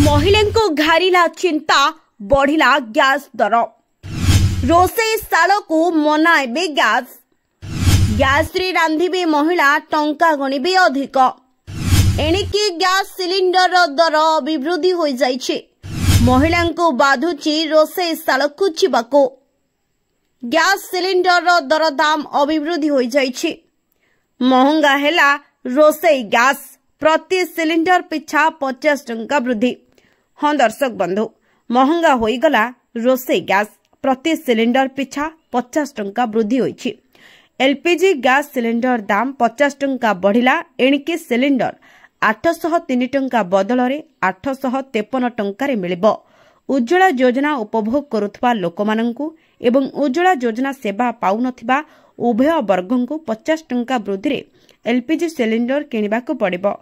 महिला को घारिला चिंता बढ़िला गैस दर रोषेई शाल को मनाइबे गैस रे रांधिबे महिला टंका गणिबे अधिक एणिकी गैस सिलिंडर दर अभिवृद्धि हो जाइछे महिला को बाधुची रोषेई शाल को जीवाको गैस सिलिंडर दर दाम अभिवृद्धि हो जाइछे महंगा हेला रोषेई गैस प्रति सिलिंडर पिछा 50 टंका वृद्धि। हाँ दर्शक बंधु महंगा होईगला रोषेई गैस प्रति सिलिंडर पिछा 50 टंका वृद्धि होईछि। एलपीजी गैस सिलिंडर दाम 50 टंका बढ़िला एणिके सिलिंडर 803 टंका बदल रे 853 टंका मिलिबो। उज्ज्वला योजना उपभोग करुथबा लोकमानंकु एवं उज्ज्वला योजना सेवा पाउनथिबा उभय वर्गंकु 50 टंका वृद्धि रे एलपीजी सिलिंडर किनिबाकु पड़िबो।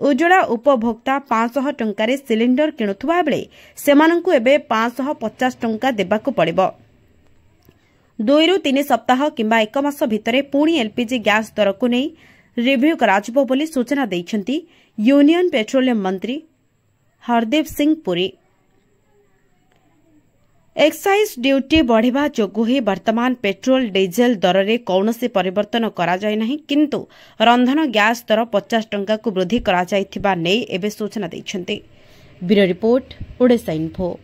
उज्ज्वला उपभोक्ता 500 टंकारे सिलिंडर किणुथुबा बेले सेमानंकु एबे 550 टंका देबाकु पड़िबो। 2 ରୁ 3 सप्ताह किंबा 1 मास भितरे पुणी एलपीजी गैस दर को नहीं रिव्यू कराजिबो बोली सूचना दैछंती यूनियन पेट्रोलियम मंत्री हरदीप सिंह पुरी। एक्साइज ड्यूटी बढ़िबा जोगु ही वर्तमान पेट्रोल डीजेल दर रे कौनसी परिवर्तन करा जाय नहीं किंतु रंधन गैस दर 50 टंका को वृद्धि करा जायथिबा नै एबे सूचना दैछंती। Bureau report Odisha info.